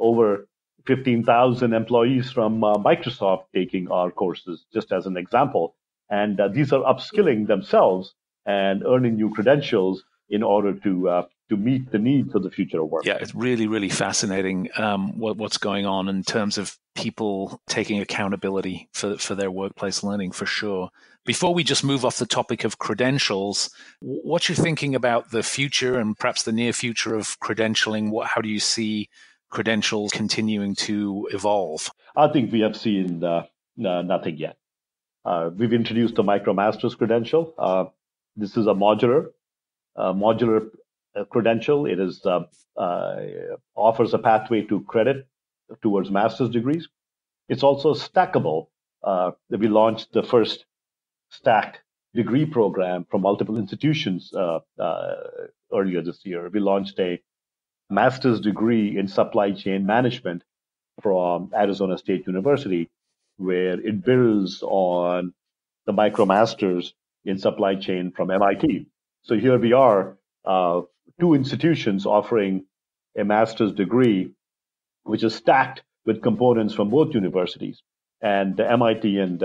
over 15,000 employees from Microsoft taking our courses, just as an example. And these are upskilling themselves and earning new credentials in order to meet the needs of the future of work. Yeah, it's really, really fascinating what's going on in terms of people taking accountability for their workplace learning, for sure. Before we just move off the topic of credentials, what's your thinking about the future and perhaps the near future of credentialing? How do you see credentials continuing to evolve? I think we have seen nothing yet. We've introduced the Micromasters credential. This is a modular credential. It is offers a pathway to credit towards master's degrees. It's also stackable. We launched the first stacked degree program from multiple institutions earlier this year. We launched a master's degree in supply chain management from Arizona State University, where it builds on the Micromasters in supply chain from MIT. So here we are, two institutions offering a master's degree, which is stacked with components from both universities. And MIT and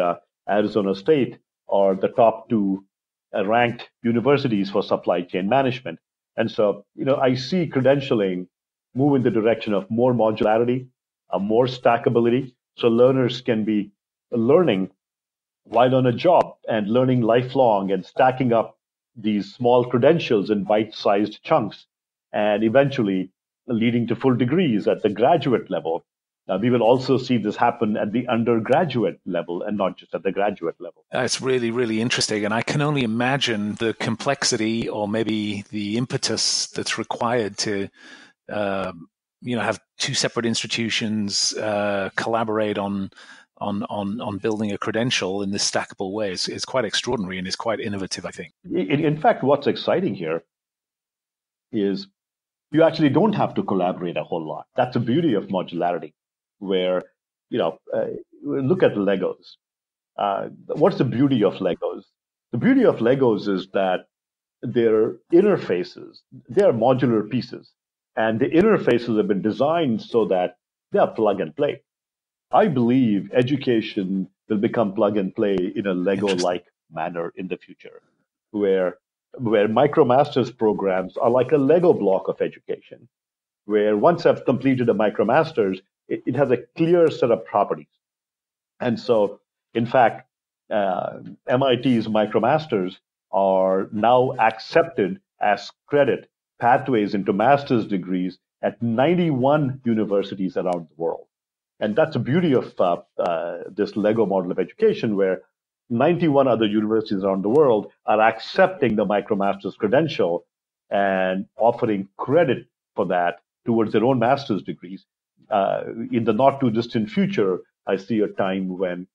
Arizona State are the top two ranked universities for supply chain management. And so, I see credentialing move in the direction of more modularity, more stackability, so learners can be learning while on a job and learning lifelong and stacking up these small credentials in bite-sized chunks and eventually leading to full degrees at the graduate level. We will also see this happen at the undergraduate level and not just at the graduate level. It's really, really interesting. And I can only imagine the complexity or maybe the impetus that's required to have two separate institutions collaborate on building a credential in this stackable way. It's quite extraordinary and it's quite innovative, I think. In fact, what's exciting here is you actually don't have to collaborate a whole lot. That's the beauty of modularity, where, look at Legos. What's the beauty of Legos? The beauty of Legos is that their interfaces, they are modular pieces, and the interfaces have been designed so that they are plug and play. I believe education will become plug and play in a Lego-like manner in the future, where Micromasters programs are like a Lego block of education, where once I've completed a Micromasters, it has a clear set of properties. And so, in fact, MIT's Micromasters are now accepted as credit pathways into master's degrees at 91 universities around the world. And that's the beauty of this Lego model of education, where 91 other universities around the world are accepting the Micromasters credential and offering credit for that towards their own master's degrees. In the not too distant future, I see a time when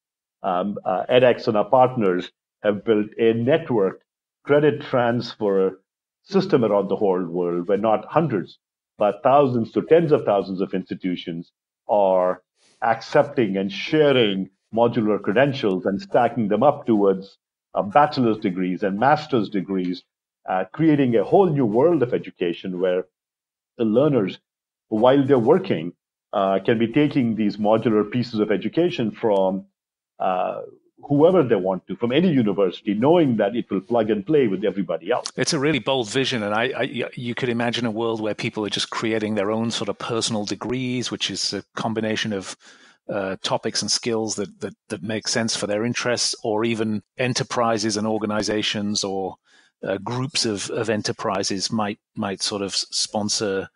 edX and our partners have built a networked credit transfer system around the whole world, where not hundreds, but thousands to tens of thousands of institutions are accepting and sharing modular credentials and stacking them up towards bachelor's degrees and master's degrees, creating a whole new world of education where the learners, while they're working, can be taking these modular pieces of education from whoever they want to, from any university, knowing that it will plug and play with everybody else. It's a really bold vision, and you could imagine a world where people are just creating their own sort of personal degrees, which is a combination of topics and skills that make sense for their interests, or even enterprises and organizations or groups of enterprises might sort of sponsor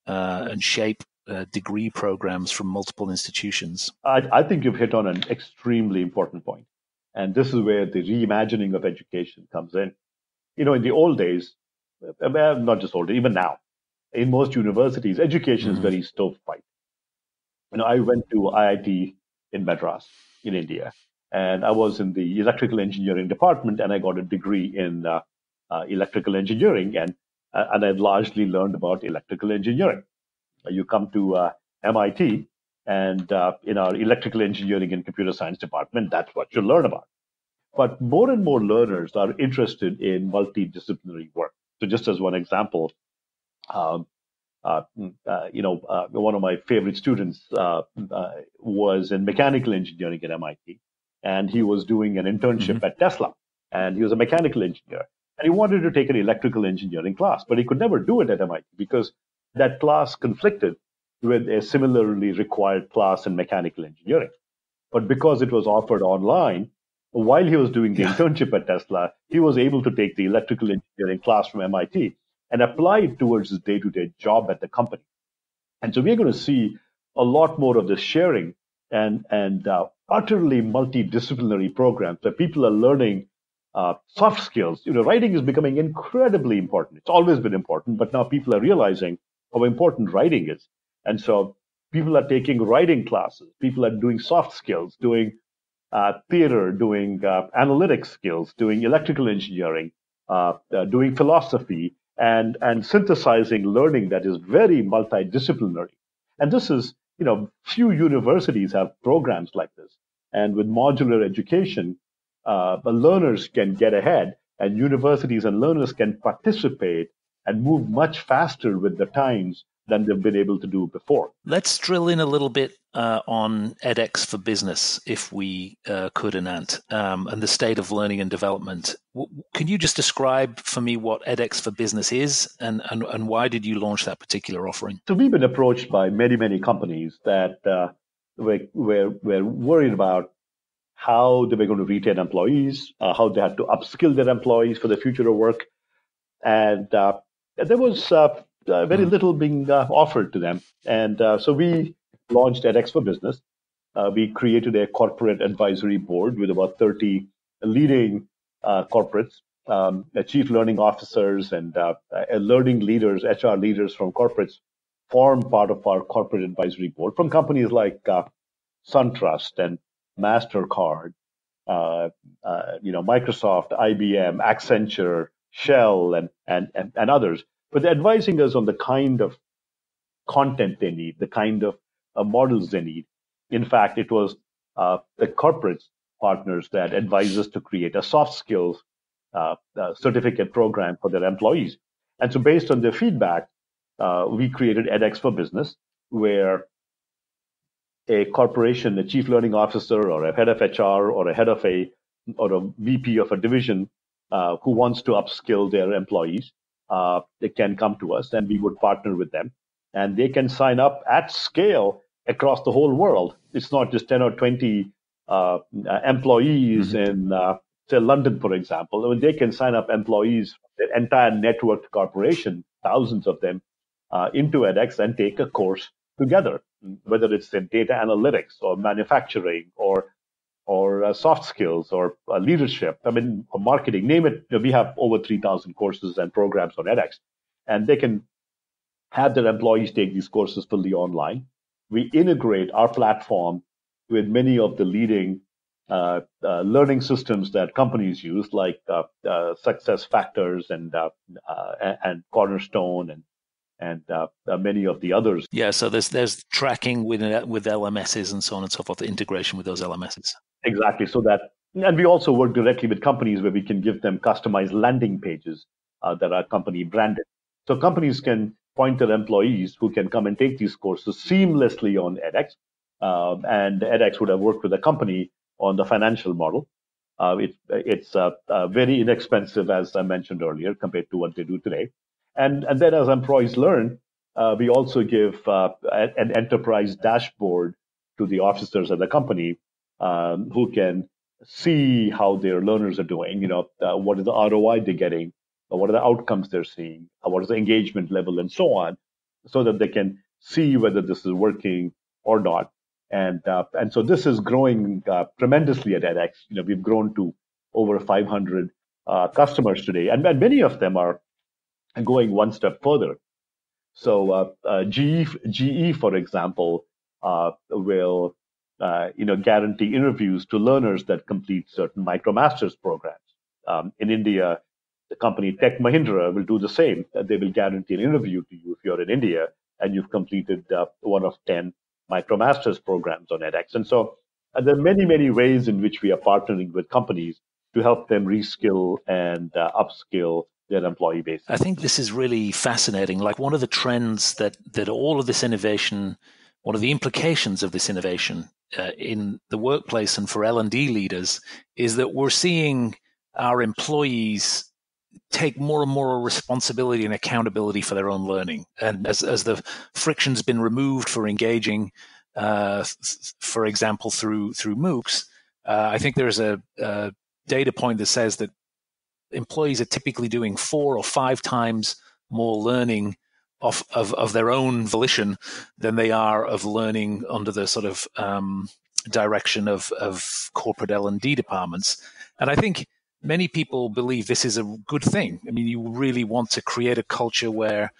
and shape degree programs from multiple institutions. I think you've hit on an extremely important point. And this is where the reimagining of education comes in. In the old days, not just old, even now, in most universities, education is very stovepipe. I went to IIT in Madras in India, and I was in the electrical engineering department, and I got a degree in electrical engineering, and I largely learned about electrical engineering. You come to MIT, and in our electrical engineering and computer science department, that's what you learn about. But more and more learners are interested in multidisciplinary work. So just as one example, One of my favorite students was in mechanical engineering at MIT, and he was doing an internship at Tesla, and he was a mechanical engineer, and he wanted to take an electrical engineering class, but he could never do it at MIT because that class conflicted with a similarly required class in mechanical engineering. But because it was offered online, while he was doing the internship at Tesla, he was able to take the electrical engineering class from MIT and apply it towards his day-to-day job at the company. And so we're going to see a lot more of this sharing and utterly multidisciplinary programs where people are learning soft skills. Writing is becoming incredibly important. It's always been important, but now people are realizing how important writing is. And so people are taking writing classes. People are doing soft skills, doing theater, doing analytics skills, doing electrical engineering, doing philosophy, and synthesizing learning that is very multidisciplinary. And this is, few universities have programs like this. And with modular education, the learners can get ahead, and universities and learners can participate and move much faster with the times than they've been able to do before. Let's drill in a little bit on edX for business, if we could, Anant, and the state of learning and development. Can you just describe for me what edX for business is, and why did you launch that particular offering? So we've been approached by many, many companies that were worried about how they were going to retain employees, how they had to upskill their employees for the future of work. And there was very little being offered to them. And so we launched edX for Business. We created a corporate advisory board with about 30 leading corporates, chief learning officers and learning leaders, HR leaders from corporates form part of our corporate advisory board from companies like SunTrust and MasterCard, Microsoft, IBM, Accenture, Shell, and others. But they're advising us on the kind of content they need, the kind of models they need. In fact, it was the corporate partners that advised us to create a soft skills certificate program for their employees. And so based on their feedback, we created edX for Business, where a corporation, a chief learning officer or a head of HR or a head of or a VP of a division who wants to upskill their employees, they can come to us and we would partner with them. And they can sign up at scale across the whole world. It's not just 10 or 20 employees in, say, London, for example. I mean, they can sign up employees, their entire networked corporation, thousands of them, into edX and take a course together, whether it's in data analytics or manufacturing or soft skills or leadership. I mean, or marketing, name it. We have over 3,000 courses and programs on edX, and they can have their employees take these courses fully online. We integrate our platform with many of the leading learning systems that companies use, like Success Factors and Cornerstone and many of the others. Yeah, so there's tracking with LMSs and so on and so forth, the integration with those LMSs. Exactly. And we also work directly with companies where we can give them customized landing pages that are company branded. So companies can point their employees who can come and take these courses seamlessly on edX. And edX would have worked with a company on the financial model. It's very inexpensive, as I mentioned earlier, compared to what they do today. And then as employees learn, we also give an enterprise dashboard to the officers of the company who can see how their learners are doing. What is the ROI they're getting? What are the outcomes they're seeing? What is the engagement level and so on, so that they can see whether this is working or not. And so this is growing tremendously at edX. We've grown to over 500 customers today, and many of them are going one step further. So GE, for example, will guarantee interviews to learners that complete certain Micromasters programs. In India, the company Tech Mahindra will do the same. They will guarantee an interview to you if you're in India and you've completed one of 10 Micromasters programs on edX. And so there are many, many ways in which we are partnering with companies to help them reskill and upskill their employee base. I think this is really fascinating. Like one of the trends that all of this innovation, one of the implications of this innovation in the workplace and for L&D leaders is that we're seeing our employees take more and more responsibility and accountability for their own learning. And as the friction's been removed for engaging, for example, through MOOCs, I think there's a data point that says that employees are typically doing 4 or 5 times more learning of their own volition than they are of learning under the sort of direction of corporate L&D departments. And I think many people believe this is a good thing. I mean, you really want to create a culture where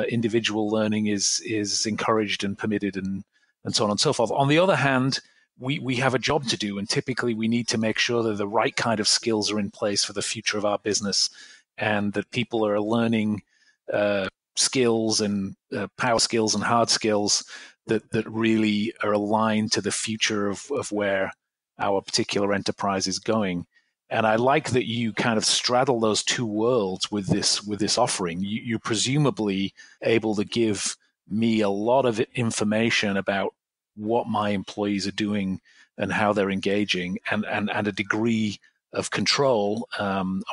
individual learning is encouraged and permitted and so on and so forth. On the other hand, we have a job to do, and typically we need to make sure that the right kind of skills are in place for the future of our business, and that people are learning skills and power skills and hard skills that really are aligned to the future of where our particular enterprise is going. And I like that you kind of straddle those two worlds with this offering. You're presumably able to give me a lot of information about what my employees are doing and how they're engaging, and a degree of control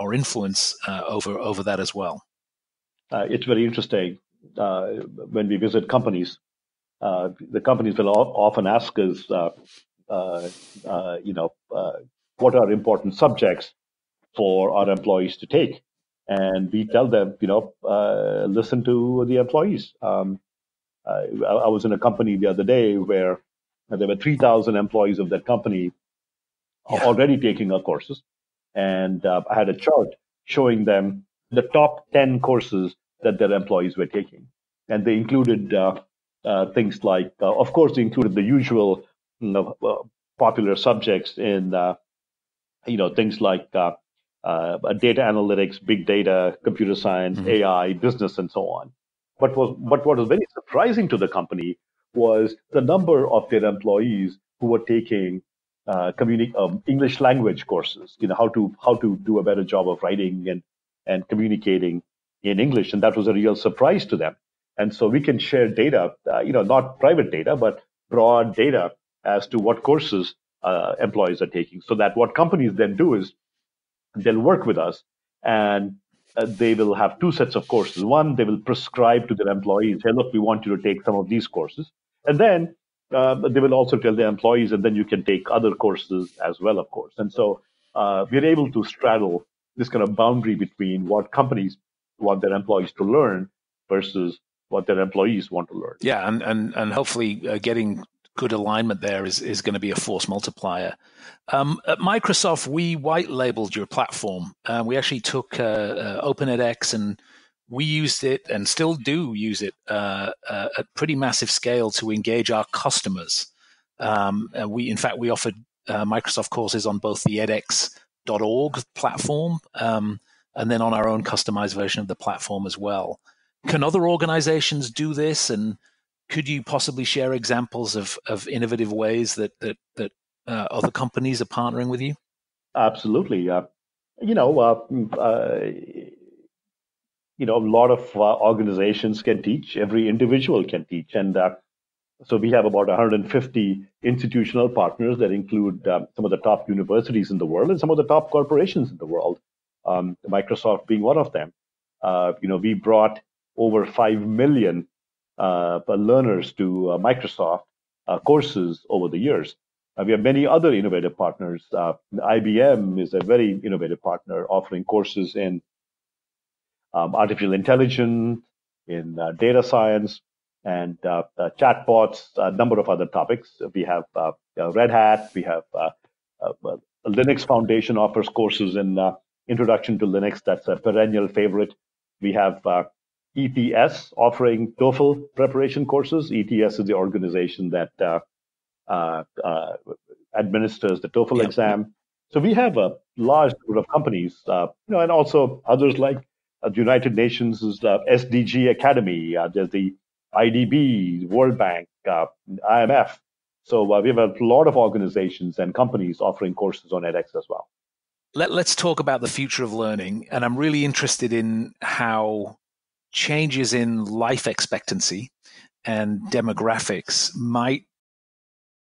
or influence over that as well. It's very interesting. When we visit companies, the companies will often ask us, what are important subjects for our employees to take, and we tell them, listen to the employees. I was in a company the other day where there were 3,000 employees of that company already taking our courses. And I had a chart showing them the top 10 courses that their employees were taking. And they included things like, of course, they included the usual popular subjects in, things like data analytics, big data, computer science, AI, business, and so on. But what was very surprising to the company was the number of their employees who were taking English language courses. How to do a better job of writing and communicating in English, and that was a real surprise to them. And so we can share data, not private data, but broad data as to what courses employees are taking. So that what companies then do is they'll work with us, and they will have 2 sets of courses. One, they will prescribe to their employees, hey, look, we want you to take some of these courses. And then they will also tell their employees, and then you can take other courses as well, of course. And so we're able to straddle this kind of boundary between what companies want their employees to learn versus what their employees want to learn. Yeah, and hopefully getting good alignment there is going to be a force multiplier. At Microsoft, we white labeled your platform. We actually took OpenEdX, and we used it and still do use it at pretty massive scale to engage our customers. In fact, we offered Microsoft courses on both the edX.org platform and then on our own customized version of the platform as well. Can other organizations do this? And could you possibly share examples of innovative ways that other companies are partnering with you? Absolutely. A lot of organizations can teach. Every individual can teach. And so we have about 150 institutional partners that include some of the top universities in the world and some of the top corporations in the world, Microsoft being one of them. We brought over 5 million learners to Microsoft courses over the years. We have many other innovative partners. IBM is a very innovative partner, offering courses in artificial intelligence, in data science, and chatbots, a number of other topics. We have Red Hat. We have Linux Foundation offers courses in Introduction to Linux. That's a perennial favorite. We have ETS offering TOEFL preparation courses. ETS is the organization that administers the TOEFL exam. So we have a large group of companies, and also others like the United Nations' SDG Academy. There's the IDB, World Bank, IMF. So we have a lot of organizations and companies offering courses on edX as well. let's talk about the future of learning. And I'm really interested in how changes in life expectancy and demographics might